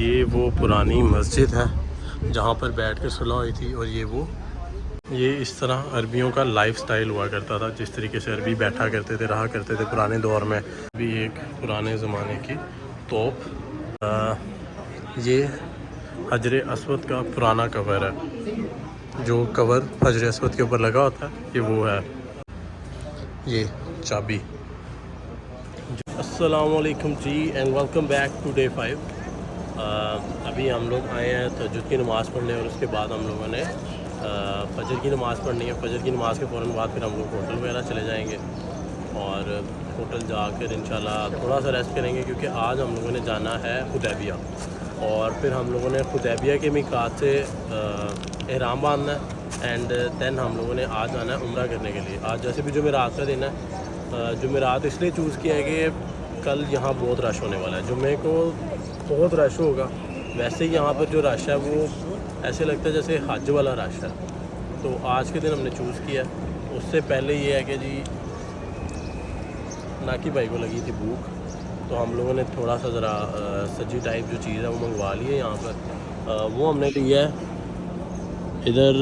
ये वो पुरानी मस्जिद है जहाँ पर बैठ कर सुलह हुई थी। और ये इस तरह अरबियों का लाइफस्टाइल हुआ करता था, जिस तरीके से अरबी बैठा करते थे, रहा करते थे पुराने दौर में। भी एक पुराने ज़माने की तोप। ये हजर अस्वद का पुराना कवर है। जो कवर हजर अस्वद के ऊपर लगा होता है ये वो है। ये चाबी। अस्सलाम वालेकुम जी and welcome back to day 5। अभी हम लोग आए हैं तहज्जुद की नमाज़ पढ़ने और उसके बाद हम लोगों ने फ़जर की नमाज़ पढ़नी है। फ़जर की नमाज़ के फ़ौरन बाद फिर हम लोग होटल वगैरह चले जाएंगे और होटल जाकर इंशाल्लाह थोड़ा सा रेस्ट करेंगे, क्योंकि आज हम लोगों ने जाना है हुदैबिया। और फिर हम लोगों ने हुदैबिया के मीक़ात से एहराम बांधना है एंड देन हम लोगों ने आज आना है उम्रा करने के लिए। आज जैसे भी जुमेरात का दिन है, जुमेरात इसलिए चूज़ किया है कि कल यहाँ बहुत रश होने वाला है। जुम्मे को बहुत रश होगा। वैसे ही यहाँ पर जो रश है वो ऐसे लगता है जैसे हज वाला रश है। तो आज के दिन हमने चूज़ किया। उससे पहले ये है कि जी नाकी भाई को लगी थी भूख, तो हम लोगों ने थोड़ा सा ज़रा सब्जी टाइप जो चीज़ है वो मंगवा ली है यहाँ पर। वो हमने लिया है इधर।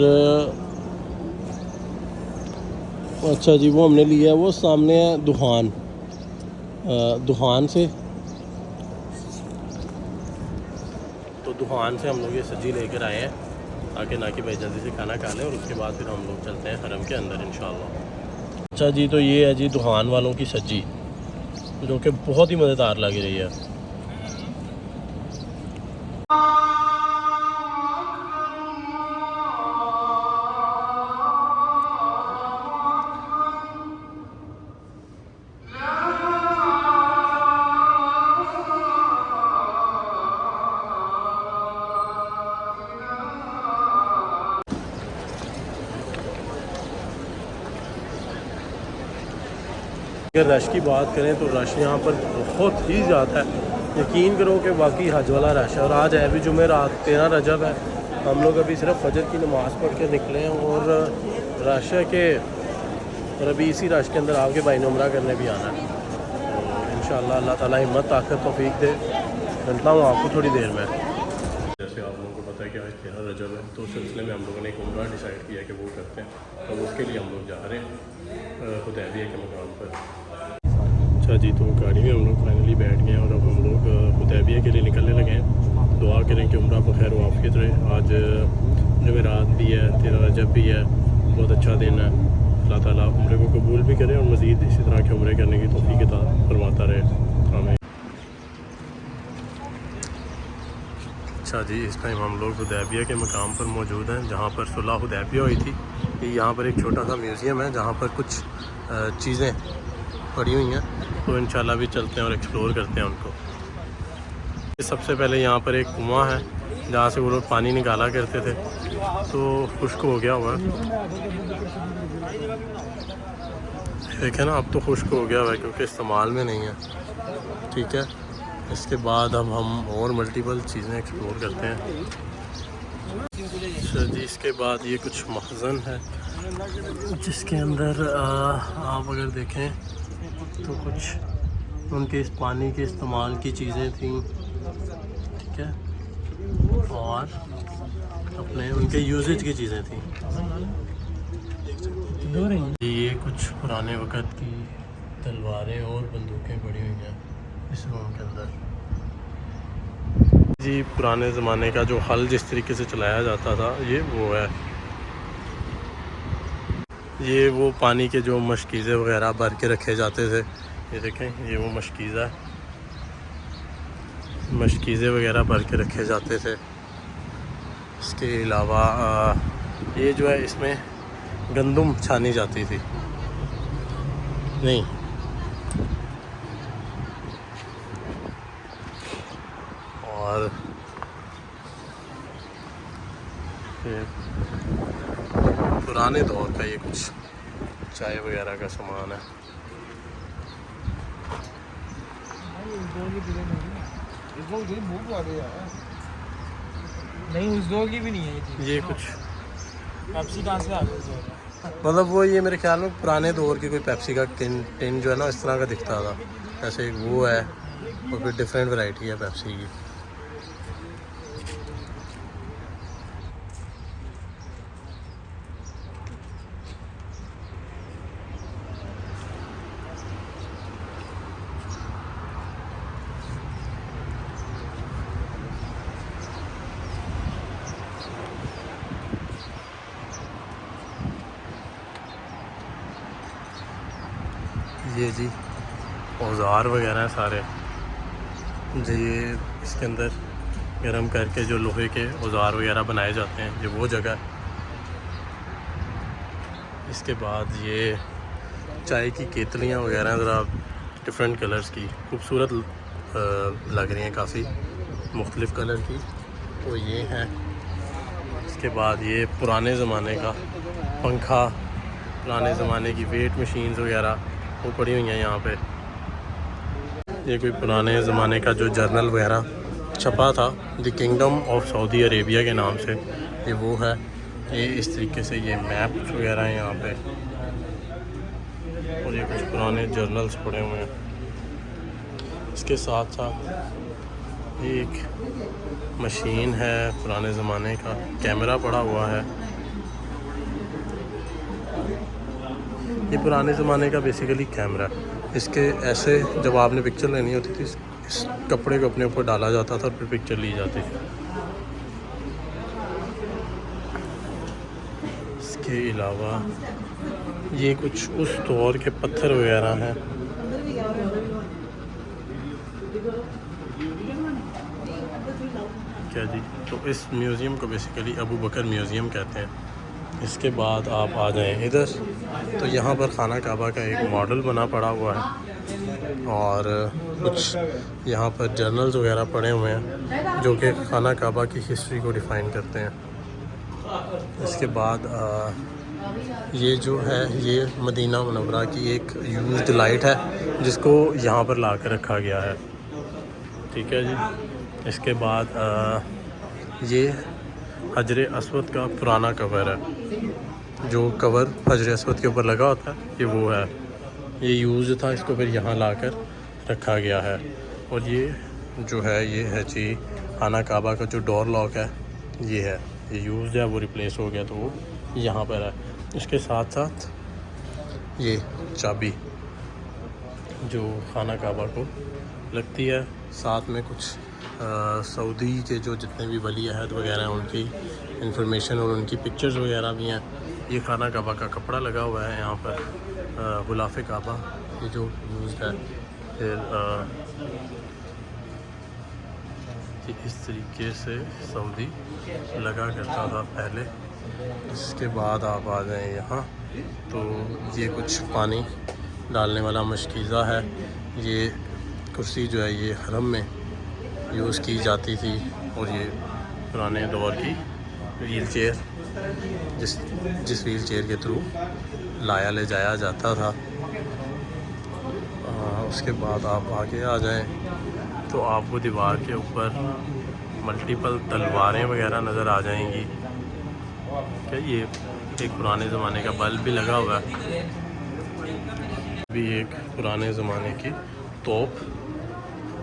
अच्छा जी, वो हमने लिया है वो सामने है दुहान। दुहान से हम लोग ये सब्जी लेकर आए हैं ताकि नाकी भाई जल्दी से खाना खा लें और उसके बाद फिर हम लोग चलते हैं हरम के अंदर इंशाल्लाह। अच्छा जी, तो ये है जी दुहान वालों की सब्जी, जो कि बहुत ही मज़ेदार लग रही है। अगर रश की बात करें तो रश यहाँ पर बहुत ही ज़्यादा है। यकीन करो कि वाकई हज वाला रश है। और आज है भी जुमेरात 13 रजब है। हम लोग अभी सिर्फ फजर की नमाज़ पढ़ के निकले हैं और रश है कि और अभी इसी रश के अंदर आपके भाई ने उम्रा करने भी आना है। तो इंशाअल्लाह अल्लाह ताला हिम्मत ताकत तौफीक दे। मिलता हूँ आपको थोड़ी देर में। जैसे आप लोगों को पता है कि आज 13 रजब है, तो उस सिलसिले में हम लोगों ने एक उम्रा डिसाइड किया कि वो करते हैं। तो उसके लिए हम लोग जा रहे हैं हुदैबिया के मकाम पर। अच्छा जी, तो गाड़ी में हम लोग फाइनली बैठ गए हैं और अब हम लोग हुदैबिया के लिए निकलने लगे हैं। दुआ करें कि उम्रा बखैर वाफ़ियत रहे। आज जुमेरात भी है, 13 रजब भी है, बहुत अच्छा दिन है। अल्लाह ताला उम्रे को कबूल भी करे और मज़ीद इसी तरह के उम्रे करने की तौफीक अता फरमाता रहे। आमीन। अच्छा जी, इस टाइम हम लोग हुदैबिया के मकाम पर मौजूद हैं जहाँ पर सुलह हुदैबिया हुई थी। यहाँ पर एक छोटा सा म्यूज़ियम है जहाँ पर कुछ चीज़ें पड़ी हुई हैं, तो इंशाल्लाह भी चलते हैं और एक्सप्लोर करते हैं उनको। सबसे पहले यहाँ पर एक कुआं है जहाँ से वो लोग पानी निकाला करते थे, तो खुश्क हो गया हुआ है। देखें ना, अब तो खुश्क हो गया हुआ है क्योंकि इस्तेमाल में नहीं है। ठीक है, इसके बाद अब हम और मल्टीपल चीज़ें एक्सप्लोर करते हैं। अच्छा जी, इसके बाद ये कुछ मखज़न है जिसके अंदर आप अगर देखें तो कुछ उनके इस पानी के इस्तेमाल की चीज़ें थी। ठीक है, और अपने उनके यूजेज की चीज़ें थी। ये कुछ पुराने वक़्त की तलवारें और बंदूकें पड़ी हुई हैं इस रूम के अंदर। जी, पुराने ज़माने का जो हल जिस तरीके से चलाया जाता था ये वो है। ये वो पानी के जो मशकीज़े वगैरह भर के रखे जाते थे। ये देखें, ये वो मशकीज़ा है, मशकीज़े वगैरह भर के रखे जाते थे। इसके अलावा ये जो है इसमें गंदम छानी जाती थी। नहीं, और ये पुराने दौर का ये कुछ चाय वगैरह का सामान है। नहीं, उस दौर की भी नहीं है ये कुछ पेप्सी कहाँ से आ गई? मतलब वो ये मेरे ख्याल में पुराने दौर की कोई पेप्सी का टिन जो है ना इस तरह का दिखता था। ऐसे एक वो है और फिर डिफरेंट वैरायटी है पेप्सी की। ये जी औज़ार वगैरह हैं सारे जी, ये इसके अंदर गर्म करके जो लोहे के औज़ार वगैरह बनाए जाते हैं, ये वो जगह है। इसके बाद ये चाय की केतलियाँ वगैरह ज़रा डिफरेंट कलर्स की खूबसूरत लग रही हैं, काफ़ी मुख्तलिफ़ कलर की, तो ये हैं। इसके बाद ये पुराने ज़माने का पंखा, पुराने ज़माने की वेट मशीन्स वगैरह वो पड़ी हुई हैं यहाँ पे। ये कोई पुराने ज़माने का जो जर्नल वगैरह छपा था the kingdom of Saudi Arabia के नाम से, ये वो है। ये इस तरीके से ये मैप वगैरह हैं यहाँ पे, और ये कुछ पुराने जर्नल्स पड़े हुए हैं। इसके साथ साथ एक मशीन है पुराने ज़माने का, कैमरा पड़ा हुआ है। ये पुराने ज़माने का बेसिकली कैमरा, इसके ऐसे जब आपने पिक्चर लेनी होती थी इस कपड़े को अपने ऊपर डाला जाता था और फिर पिक्चर ली जाती थी। इसके अलावा ये कुछ उस दौर के पत्थर वगैरह हैं। क्या जी, तो इस म्यूज़ियम को बेसिकली अबू बकर म्यूज़ियम कहते हैं। इसके बाद आप आ जाएं इधर, तो यहाँ पर खाना काबा का एक मॉडल बना पड़ा हुआ है, और कुछ यहाँ पर जर्नल्स वगैरह पड़े हुए हैं जो कि खाना काबा की हिस्ट्री को डिफ़ाइन करते हैं। इसके बाद ये जो है ये मदीना मुनव्वरा की एक यूज्ड लाइट है जिसको यहाँ पर ला कर रखा गया है। ठीक है जी। इसके बाद ये हजर अस्वद का पुराना कवर है, जो कवर हजर अस्वद के ऊपर लगा होता है ये वो है। ये यूज़ था, इसको फिर यहाँ लाकर रखा गया है। और ये जो है ये है जी खाना काबा का जो डोर लॉक है, ये है, ये यूज़ है, वो रिप्लेस हो गया तो वो यहाँ पर है। इसके साथ साथ ये चाबी जो खाना काबा को लगती है, साथ में कुछ सऊदी के जो जितने भी वली अहद वगैरह हैं उनकी इंफॉर्मेशन और उनकी पिक्चर्स वगैरह भी हैं। ये खाना काबा का कपड़ा लगा हुआ है यहाँ पर, गुलाफ़े काबा ये जो यूज़ है। फिर इस तरीके से सऊदी लगा करता था पहले। इसके बाद आप आ जाएँ यहाँ, तो ये कुछ पानी डालने वाला मशकीज़ा है। ये कुर्सी जो है ये हरम में यूज़ की जाती थी, और ये पुराने दौर की व्हील चेयर जिस व्हील चेयर के थ्रू लाया ले जाया जाता था। उसके बाद आप आगे आ जाएं तो आपको दीवार के ऊपर मल्टीपल तलवारें वगैरह नज़र आ जाएंगी। क्या ये एक पुराने ज़माने का बल्ब भी लगा हुआ है, भी एक पुराने ज़माने की तोप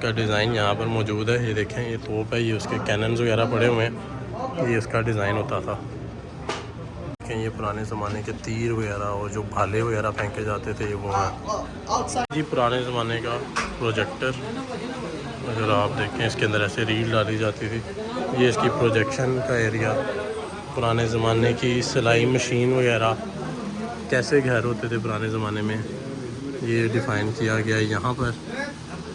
का डिज़ाइन यहाँ पर मौजूद है। ये देखें, ये तोप है, ये उसके कैनन्स वगैरह पड़े हुए हैं, ये इसका डिज़ाइन होता था। देखें, ये पुराने ज़माने के तीर वगैरह और जो भाले वगैरह फेंके जाते थे, ये वो है जी पुराने ज़माने का प्रोजेक्टर। अगर आप देखें इसके अंदर ऐसे रील डाली जाती थी, ये इसकी प्रोजेक्शन का एरिया। पुराने ज़माने की सिलाई मशीन वगैरह कैसे घर होते थे पुराने ज़माने में, ये डिफ़ाइन किया गया है यहाँ पर।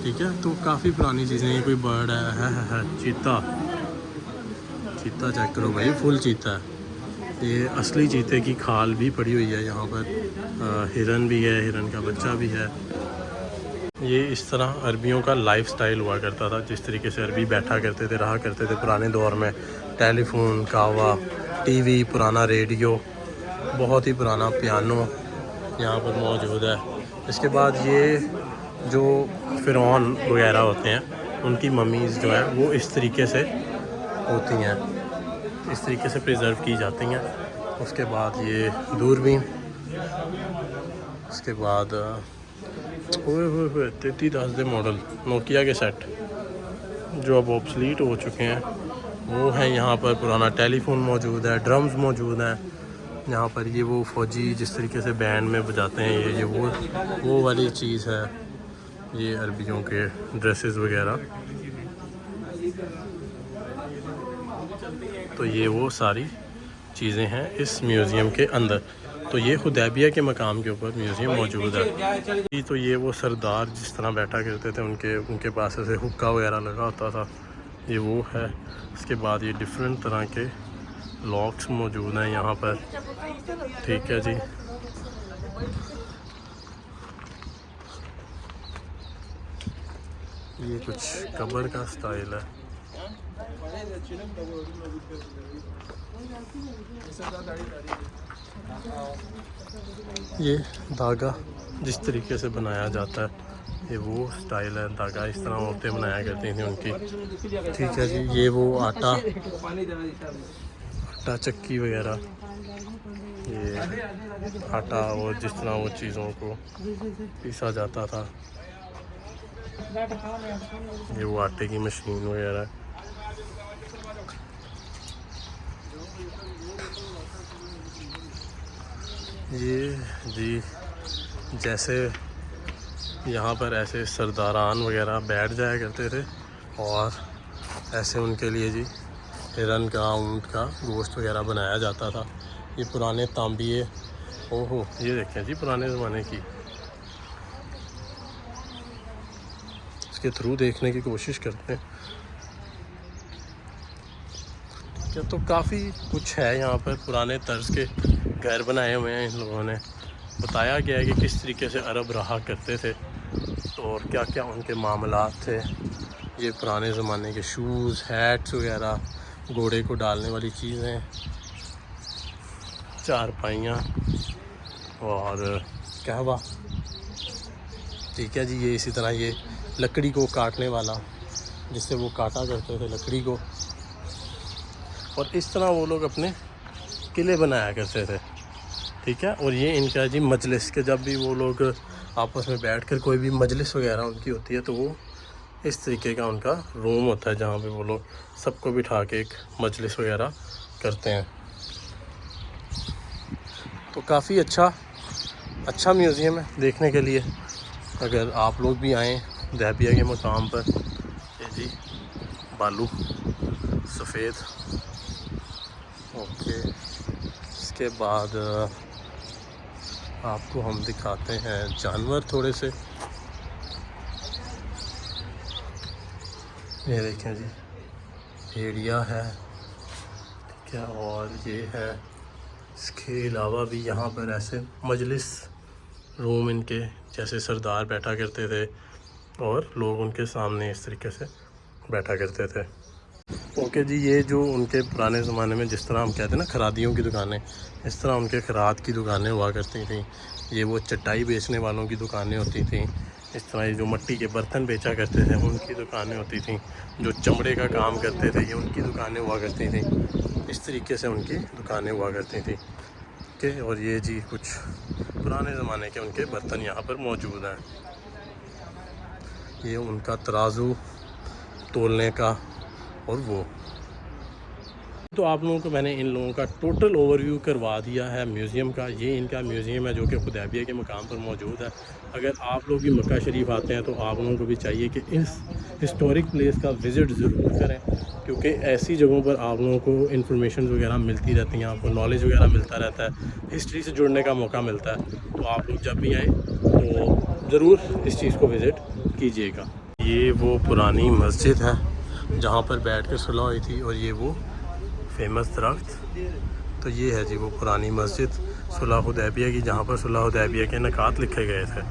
ठीक है, तो काफ़ी पुरानी चीज़ें। ये कोई बर्ड है चीता चेक करो भाई, फुल चीता है। ये असली चीते की खाल भी पड़ी हुई है यहाँ पर। हिरन भी है, हिरन का बच्चा भी है। ये इस तरह अरबियों का लाइफस्टाइल हुआ करता था, जिस तरीके से अरबी बैठा करते थे, रहा करते थे पुराने दौर में। टेलीफोन, कहवा, टीवी, पुराना रेडियो, बहुत ही पुराना पियानो यहाँ पर मौजूद है। इसके बाद ये जो फ़िरौन वगैरह होते हैं उनकी मम्मीज़ जो है वो इस तरीके से होती हैं, इस तरीके से प्रिजर्व की जाती हैं। उसके बाद ये दूरबीन, उसके बाद ओए 3310 दे मॉडल नोकिया के सेट जो अब ऑब्सलीट हो चुके हैं वो हैं यहाँ पर। पुराना टेलीफोन मौजूद है, ड्रम्स मौजूद हैं यहाँ पर। ये वो फ़ौजी जिस तरीके से बैंड में बजाते हैं, ये वो वाली चीज़ है। ये अरबियों के ड्रेसेस वगैरह, तो ये वो सारी चीज़ें हैं इस म्यूज़ियम के अंदर। तो ये हुदैबिया के मकाम के ऊपर म्यूज़ियम मौजूद है। तो ये वो सरदार जिस तरह बैठा करते थे, उनके पास ऐसे हुक्का वगैरह लगा होता था, ये वो है। उसके बाद ये डिफरेंट तरह के लॉक्स मौजूद हैं यहाँ पर, ठीक है जी। ये कुछ कब्र का स्टाइल है। ये धागा जिस तरीके से बनाया जाता है, ये वो स्टाइल है। धागा इस तरह औरतें बनाया करती थी उनकी, ठीक है जी। ये वो आटा चक्की वगैरह, ये आटा और जिस तरह वो चीज़ों को पीसा जाता था, ये वो आटे की मशीन वगैरह। ये जी जैसे यहाँ पर ऐसे सरदारान वगैरह बैठ जाया करते थे और ऐसे उनके लिए जी हिरन का, ऊँट का गोश्त वगैरह बनाया जाता था। ये पुराने तांबिए, ओहो ये देखें जी पुराने ज़माने की, इसके थ्रू देखने की कोशिश करते हैं। क्या तो काफ़ी कुछ है यहाँ पर, पुराने तर्ज के घर बनाए हुए हैं इन लोगों ने। बताया गया है कि किस तरीके से अरब रहा करते थे और क्या क्या उनके मामलात थे। ये पुराने ज़माने के शूज़, हैट्स वगैरह, घोड़े को डालने वाली चीज़ें, चारपाइयाँ और कहवा, ठीक है जी। ये इसी तरह ये लकड़ी को काटने वाला, जिससे वो काटा करते थे लकड़ी को, और इस तरह वो लोग अपने किले बनाया करते थे, ठीक है। और ये इनका जी मजलिस के, जब भी वो लोग आपस में बैठकर कोई भी मजलिस वगैरह उनकी होती है तो वो इस तरीके का उनका रूम होता है जहाँ पे वो लोग सबको बिठा के एक मजलिस वगैरह करते हैं। तो काफ़ी अच्छा म्यूज़ियम है देखने के लिए। अगर आप लोग भी आएँ हुदैबिया के मकाम पर, ये जी बालू सफ़ेद, ओके। इसके बाद आपको हम दिखाते हैं जानवर थोड़े से। ये देखें जी भेड़िया है, ठीक है। और ये है, इसके अलावा भी यहाँ पर ऐसे मजलिस रूम इनके, जैसे सरदार बैठा करते थे और लोग उनके सामने इस तरीके से बैठा करते थे। ओके जी, ये जो उनके पुराने ज़माने में जिस तरह हम कहते हैं ना खरादियों की दुकानें, इस तरह उनके खराद की दुकानें हुआ करती थी। ये वो चटाई बेचने वालों की दुकानें होती थी। इस तरह ये जो मिट्टी के बर्तन बेचा करते थे उनकी दुकानें होती थी। जो चमड़े का काम करते थे ये उनकी दुकानें हुआ करती थी। इस तरीके से उनकी दुकानें हुआ करती थी, ठीक है। और ये जी कुछ पुराने ज़माने के उनके बर्तन यहाँ पर मौजूद हैं। ये उनका तराजू तोलने का, और वो तो आप लोगों को मैंने इन लोगों का टोटल ओवरव्यू करवा दिया है म्यूज़ियम का। ये इनका म्यूज़ियम है जो कि हुदैबिया के मकाम पर मौजूद है। अगर आप लोग भी मक्का शरीफ आते हैं तो आप लोगों को भी चाहिए कि इस हिस्टोरिक प्लेस का विज़िट ज़रूर करें, क्योंकि ऐसी जगहों पर आप लोगों को इन्फॉर्मेशन वगैरह मिलती रहती हैं, आपको नॉलेज वगैरह मिलता रहता है, हिस्ट्री से जुड़ने का मौका मिलता है। तो आप लोग जब भी आएँ तो ज़रूर इस चीज़ को विज़िट कीजिएगा। ये वो पुरानी मस्जिद है जहाँ पर बैठ कर सुलह हुई थी, और ये वो फेमस दरख्त। तो ये है जी वो पुरानी मस्जिद सुलह हुदैबिया की, जहाँ पर सुलह हुदैबिया के नकात लिखे गए थे।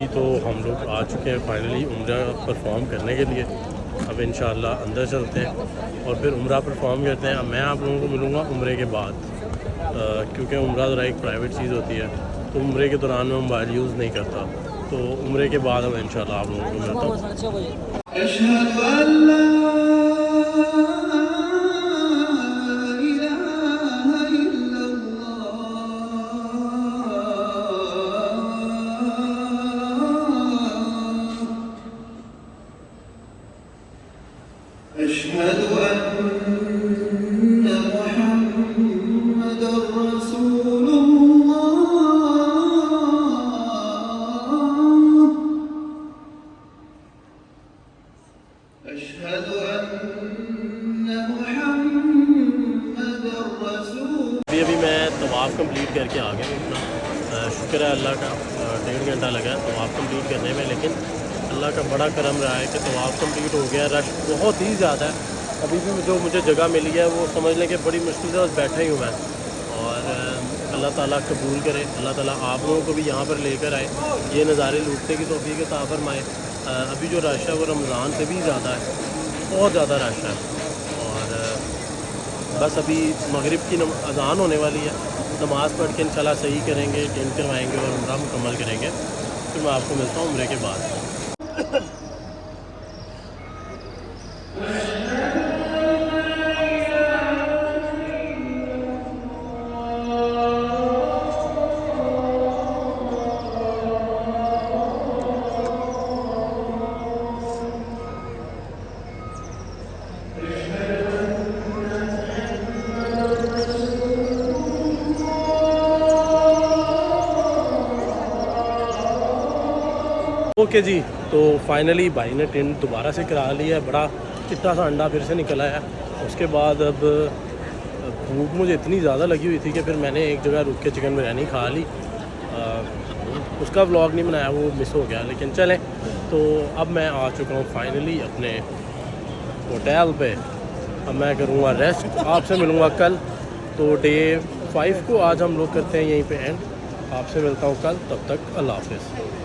तो हम लोग आ चुके हैं फाइनली उम्रा परफॉर्म करने के लिए। अब इंशाअल्लाह अंदर चलते हैं और फिर उम्रा परफॉर्म करते हैं। अब मैं आप लोगों को मिलूँगा उम्रे के बाद, क्योंकि उम्रा ज़रा एक प्राइवेट चीज़ होती है, तो उम्रे के दौरान मैं मोबाइल यूज़ नहीं करता। तो उम्रे के बाद मैं इंशाअल्लाह आप लोगों को मिलता हूँ। अभी मैं तवाफ़ कंप्लीट करके आ गया हूँ अपना। शुक्र है अल्लाह का, 1.5 घंटा लगा तवाफ़ कंप्लीट करने में, लेकिन अल्लाह का बड़ा करम रहा है कि तवाफ़ कंप्लीट हो गया। रश बहुत ही ज़्यादा है। अभी भी जो मुझे जगह मिली है वो समझ लें कि बड़ी मुश्किल से बस बैठा ही हूँ मैं। और अल्लाह ताला कबूल करे, अल्लाह ताला आप लोगों को भी यहाँ पर लेकर आए, ये नज़ारे लूटने की तौफीक अता फरमाए। अभी जो रश है वो रमज़ान से भी ज़्यादा है, बहुत ज़्यादा रश है। और बस अभी मगरिब की अज़ान होने वाली है, नमाज़ पढ़ के इंशाल्लाह सही करेंगे, टेंट करवाएँगे और उम्रा मुकम्मल करेंगे। फिर मैं आपको मिलता हूँ उम्रे के बाद। ओके जी, तो फाइनली भाई ने टेंट दोबारा से करा लिया है। बड़ा चिट्टा सा अंडा फिर से निकल आया। उसके बाद अब भूख मुझे इतनी ज़्यादा लगी हुई थी कि फिर मैंने एक जगह रुक के चिकन बिरयानी खा ली। उसका व्लॉग नहीं बनाया, वो मिस हो गया, लेकिन चलें। तो अब मैं आ चुका हूँ फाइनली अपने होटल पे। अब मैं करूँगा रेस्ट, आपसे मिलूँगा कल। तो डे 5 को आज हम लोग करते हैं यहीं पे एंड। आपसे मिलता हूँ कल, तब तक अल्लाह हाफ़िज़।